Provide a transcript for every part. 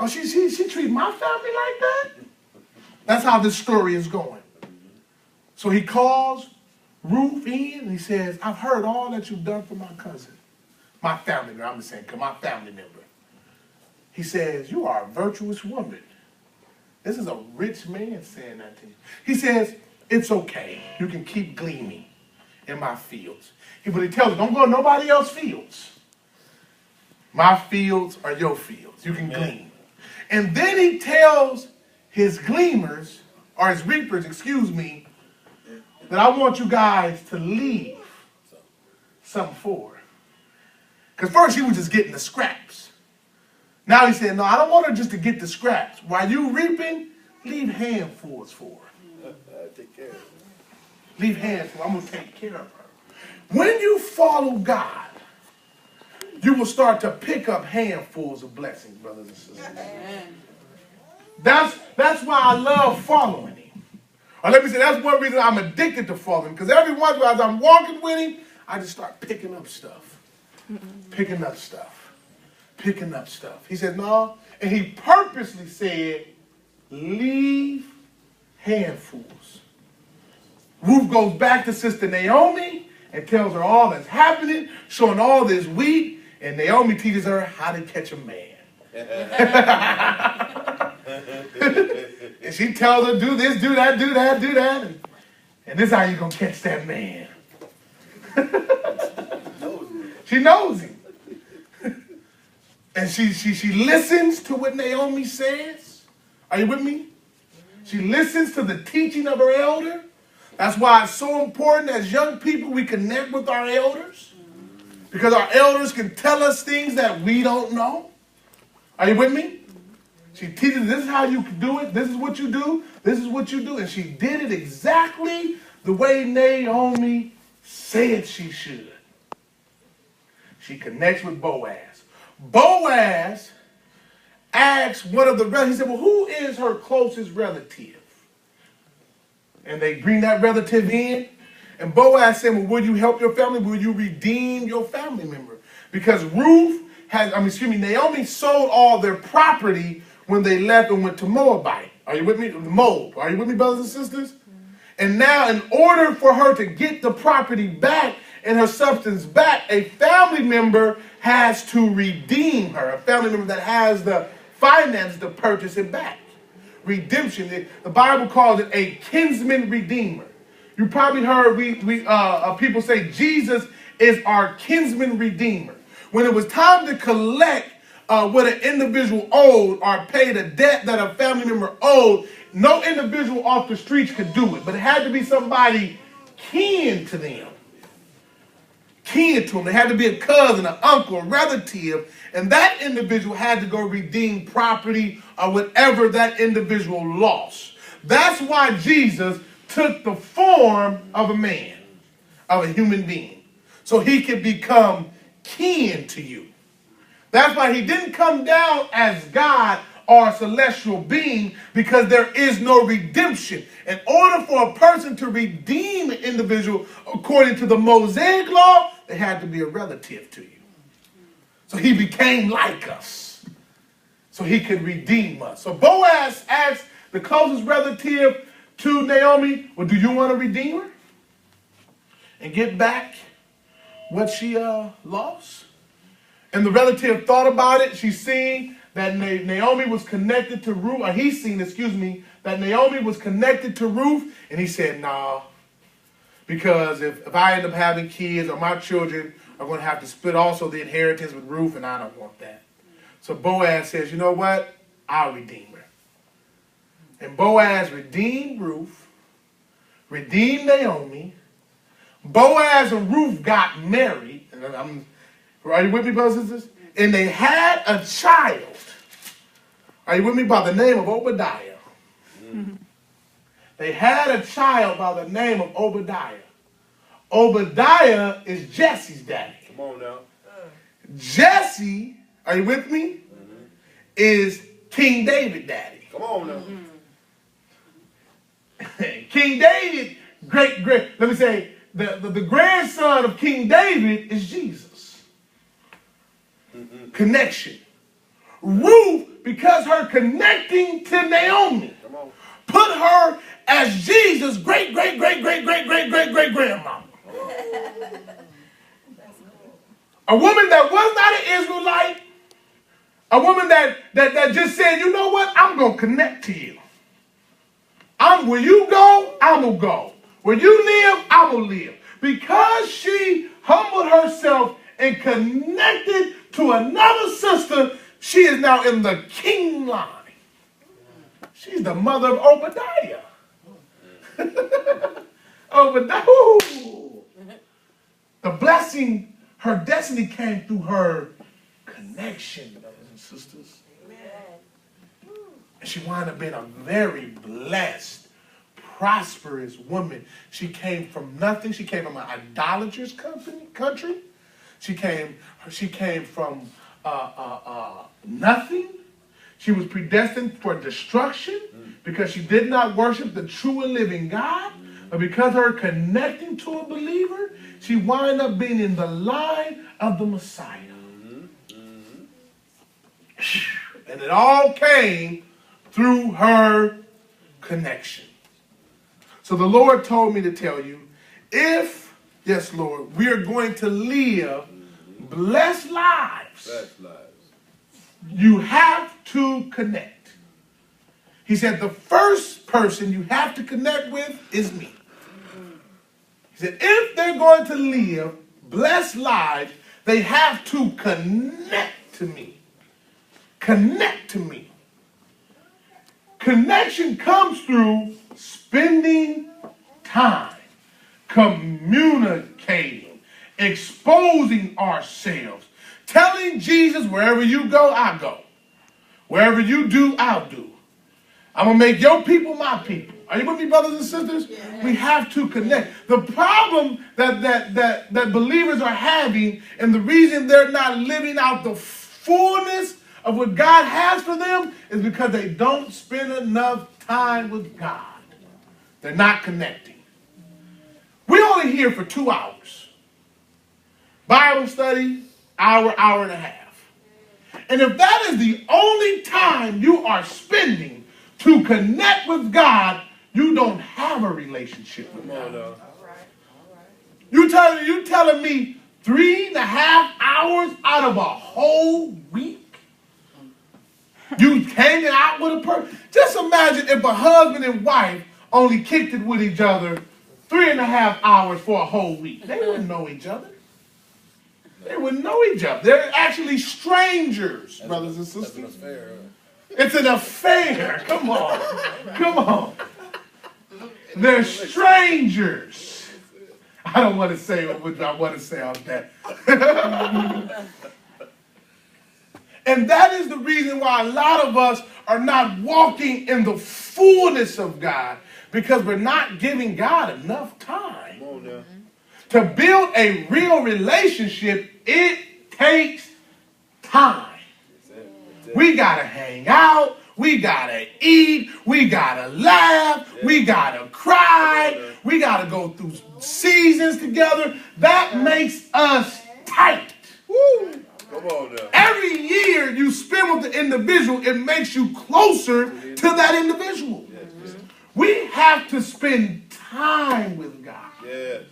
Oh, she treat my family like that? That's how this story is going. So he calls Ruth in and he says, I've heard all that you've done for my cousin. My family member, I'm just saying, my family member. He says, you are a virtuous woman. This is a rich man saying that to you. He says, it's okay. You can keep gleaning in my fields. But he tells her, don't go to nobody else's fields. My fields are your fields. You can glean. And then he tells his gleaners, or his reapers, excuse me, that I want you guys to leave something for her. Because first she was just getting the scraps. Now he said, no, I don't want her just to get the scraps. While you reaping, leave handfuls for her. Take care of her. Leave handfuls. I'm going to take care of her. When you follow God, you will start to pick up handfuls of blessings, brothers and sisters. That's why I love following him. Or let me say, that's one reason I'm addicted to following him. Because every once in a while, as I'm walking with him, I just start picking up stuff. Picking up stuff. Picking up stuff. He said, no. And he purposely said, leave handfuls. Ruth goes back to Sister Naomi and tells her all that's happening, showing all this wheat. And Naomi teaches her how to catch a man. And she tells her, do this, do that, do that, do that. And this is how you're going to catch that man. She knows him. And she listens to what Naomi says. Are you with me? She listens to the teaching of her elder. That's why it's so important as young people we connect with our elders. Because our elders can tell us things that we don't know. Are you with me? She teaches, this is how you do it. This is what you do. This is what you do. And she did it exactly the way Naomi said she should. She connects with Boaz. Boaz asks one of the relatives, he said, well, who is her closest relative? And they bring that relative in. And Boaz said, well, will you help your family? Will you redeem your family member? Because Naomi sold all their property when they left and went to Moabite. Are you with me? Moab. Are you with me, brothers and sisters? And now, in order for her to get the property back and her substance back, a family member has to redeem her. A family member that has the finances to purchase it back. Redemption. The Bible calls it a kinsman redeemer. You probably heard people say Jesus is our kinsman redeemer. When it was time to collect what an individual owed or paid a debt that a family member owed, no individual off the streets could do it. But it had to be somebody kin to them. Kin to them. They had to be a cousin, an uncle, a relative. And that individual had to go redeem property or whatever that individual lost. That's why Jesus took the form of a man, of a human being, so he could become kin to you. That's why he didn't come down as God or a celestial being, because there is no redemption. In order for a person to redeem an individual according to the Mosaic law, they had to be a relative to you. So he became like us, so he could redeem us. So Boaz asked the closest relative to Naomi, well, do you want to redeem her and get back what she lost? And the relative thought about it. She seen that Naomi was connected to Ruth, or he seen, that Naomi was connected to Ruth, and he said, nah, because if I end up having kids, or my children are going to have to split also the inheritance with Ruth, and I don't want that. So Boaz says, you know what? I'll redeem her. And Boaz redeemed Ruth, redeemed Naomi. Boaz and Ruth got married. Are you with me, brothers and sisters? And they had a child. Are you with me? By the name of Obadiah. Mm-hmm. They had a child by the name of Obadiah. Obadiah is Jesse's daddy. Come on now. Jesse, are you with me? Mm-hmm. Is King David daddy. Come on now. Mm-hmm. King David, let me say, the grandson of King David is Jesus. Mm-hmm. Connection. Ruth because her connecting to Naomi put her as Jesus' great grandmama. A woman that was not an Israelite, a woman that just said, you know what, I'm going to connect to you. Where you go, I'm going to go. Where you live, I'm going to live. Because she humbled herself and connected to another sister, she is now in the king line. She's the mother of Obadiah. Obadiah. The blessing, her destiny came through her connection, brothers and sisters. And she wound up being a very blessed, prosperous woman. She came from nothing. She came from an idolatrous country. She came from nothing. She was predestined for destruction because she did not worship the true and living God. But because of her connecting to a believer, she wound up being in the line of the Messiah. And it all came through her connection. So the Lord told me to tell you, if, yes, Lord, we are going to live blessed lives, you have to connect. He said the first person you have to connect with is me. He said if they're going to live blessed lives, they have to connect to me. Connect to me. Connection comes through spending time, communicating, exposing ourselves, telling Jesus, wherever you go, I go. Wherever you do, I'll do. I'm going to make your people my people. Are you with me, brothers and sisters? Yeah. We have to connect. The problem that believers are having, and the reason they're not living out the fullness of what God has for them, is because they don't spend enough time with God. They're not connecting. We're only here for 2 hours. Bible study, hour and a half. And if that is the only time you are spending to connect with God, you don't have a relationship with God. All right. You telling me 3.5 hours out of a whole week? You hanging out with a person? Just imagine if a husband and wife only kicked it with each other 3.5 hours for a whole week. They wouldn't know each other. They wouldn't know each other. They're actually strangers, brothers and sisters. That's an affair. It's an affair. Come on. Come on. They're strangers. I don't want to say what I want to say on that. And that is the reason why a lot of us are not walking in the fullness of God, because we're not giving God enough time. Come on now. To build a real relationship, it takes time. We got to hang out. We got to eat. We got to laugh. We got to cry. We got to go through seasons together. That makes us tight. Woo. Come on now. Every year you spend with the individual, it makes you closer to that individual. We have to spend time with God. Yes.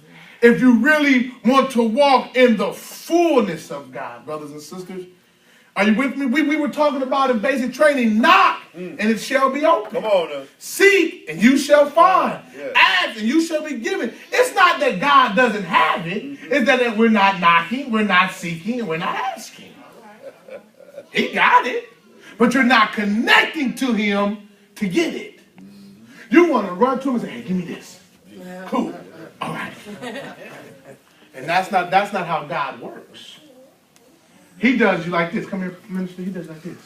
If you really want to walk in the fullness of God, brothers and sisters. Are you with me? We were talking about in basic training, knock and it shall be open. Come on now. Seek and you shall find. Yeah. Ask and you shall be given. It's not that God doesn't have it. It's that we're not knocking, we're not seeking, and we're not asking. He got it. But you're not connecting to him to get it. You want to run to him and say, hey, give me this. Cool. All right. And that's not how God works. He does you like this. Come here, minister. He does like this.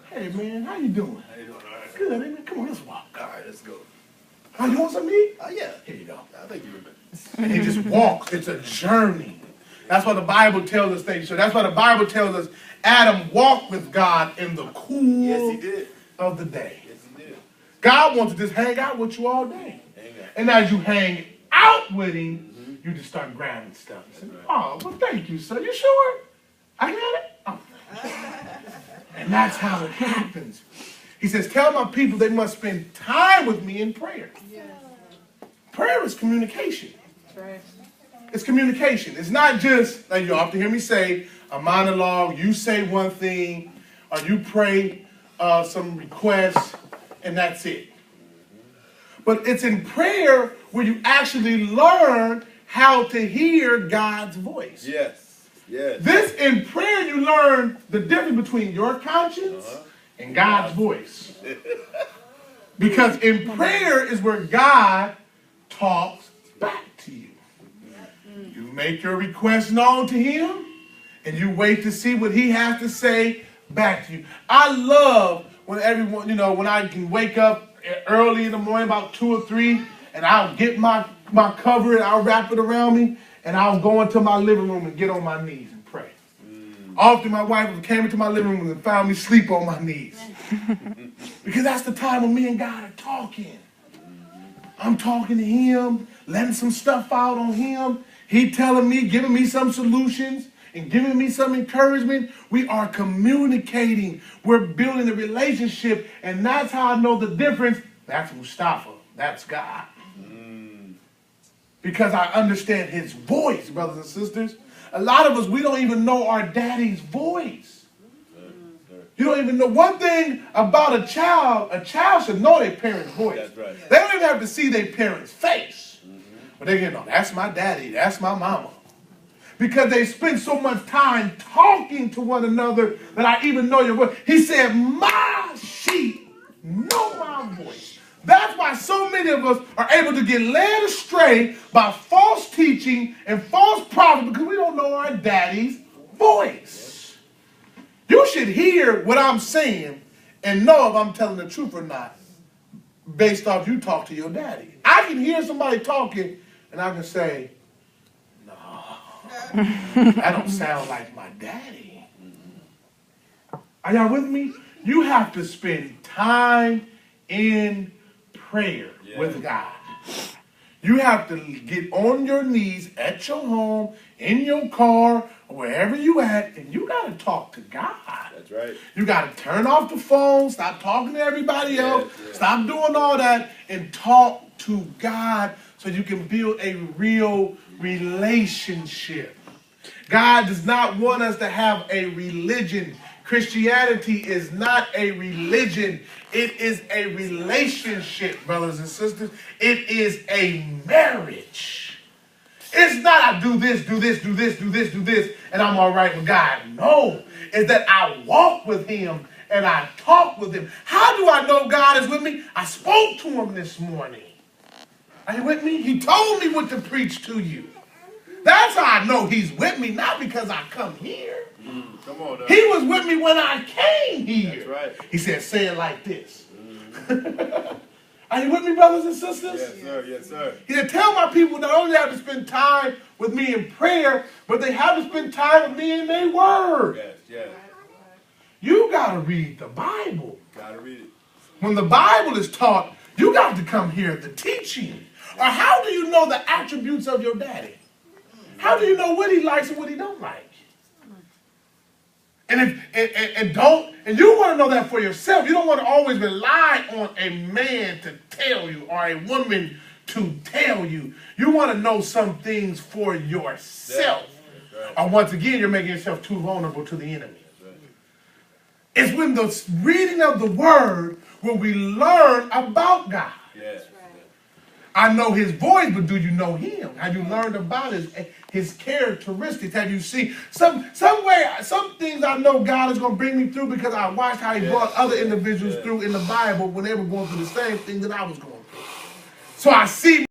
Hey, man, how you doing? How you doing? All right. Good, man. Come on, let's walk. All right, let's go. Oh, you want some meat? Yeah. Here you go. I think you remember. And he just walks. It's a journey. That's what the Bible tells us things. So that's why the Bible tells us Adam walked with God in the cool of the day. Yes, he did. God wants to just hang out with you all day. And as you hang out with him, you just start grabbing stuff. Say, oh, well, thank you, sir. You sure? I got it. Oh. And And that's how it happens. He says, tell my people they must spend time with me in prayer. Prayer is communication. It's communication. It's not just, like you often hear me say, a monologue, you say one thing, or you pray some requests, and that's it. But it's in prayer where you actually learn how to hear God's voice. Yes. Yes. This, in prayer, you learn the difference between your conscience and God's voice. Because in prayer is where God talks back to you. You make your request known to him, and you wait to see what he has to say back to you. I love when everyone, when I can wake up early in the morning, about 2 or 3, and I'll get my cover and I'll wrap it around me, and I'll go into my living room and get on my knees and pray. Often my wife came into my living room and found me sleep on my knees. Because that's the time when me and God are talking. I'm talking to him, letting some stuff out on him. He telling me, giving me some solutions and giving me some encouragement. We are communicating. We're building a relationship. And that's how I know the difference. That's Mustafa. That's God. Because I understand his voice, brothers and sisters. A lot of us, we don't even know our daddy's voice. You don't even know. One thing about a child should know their parent's voice. That's right. They don't even have to see their parent's face. But they can know, that's my daddy, that's my mama. Because they spend so much time talking to one another that I even know your voice. He said, my sheep know my voice. That's why so many of us are able to get led astray by false teaching and false prophets because we don't know our daddy's voice. You should hear what I'm saying and know if I'm telling the truth or not based off you talk to your daddy. I can hear somebody talking and I can say, no, that don't sound like my daddy. Are y'all with me? You have to spend time in prayer with God. You have to get on your knees at your home, in your car, or wherever you at, and you got to talk to God. That's right. You got to turn off the phone, stop talking to everybody else, stop doing all that, and talk to God so you can build a real relationship. God does not want us to have a religion. Christianity is not a religion. It is a relationship, brothers and sisters. It is a marriage. It's not I do this, do this, do this, do this, do this, and I'm all right with God. No, it's that I walk with him and I talk with him. How do I know God is with me? I spoke to him this morning. Are you with me? He told me what to preach to you. That's how I know he's with me, not because I come here. Come on, he was with me when I came here. That's right. He said, say it like this. Are you with me, brothers and sisters? Yes, sir. Yes, sir. He said, tell my people not only have to spend time with me in prayer, but they have to spend time with me in their word. Yes, yes. You got to read the Bible. Got to read it. When the Bible is taught, you got to come hear the teaching. Or how do you know the attributes of your daddy? How do you know what he likes and what he don't like? And you want to know that for yourself. You don't want to always rely on a man to tell you or a woman to tell you. You want to know some things for yourself. Right. Or once again, you're making yourself too vulnerable to the enemy. Right. It's when the reading of the word where we learn about God. Yes. I know his voice, but do you know him? Have you learned about his characteristics? Have you seen some things I know God is going to bring me through because I watched how he brought other individuals through in the Bible when they were going through the same thing that I was going through. So I see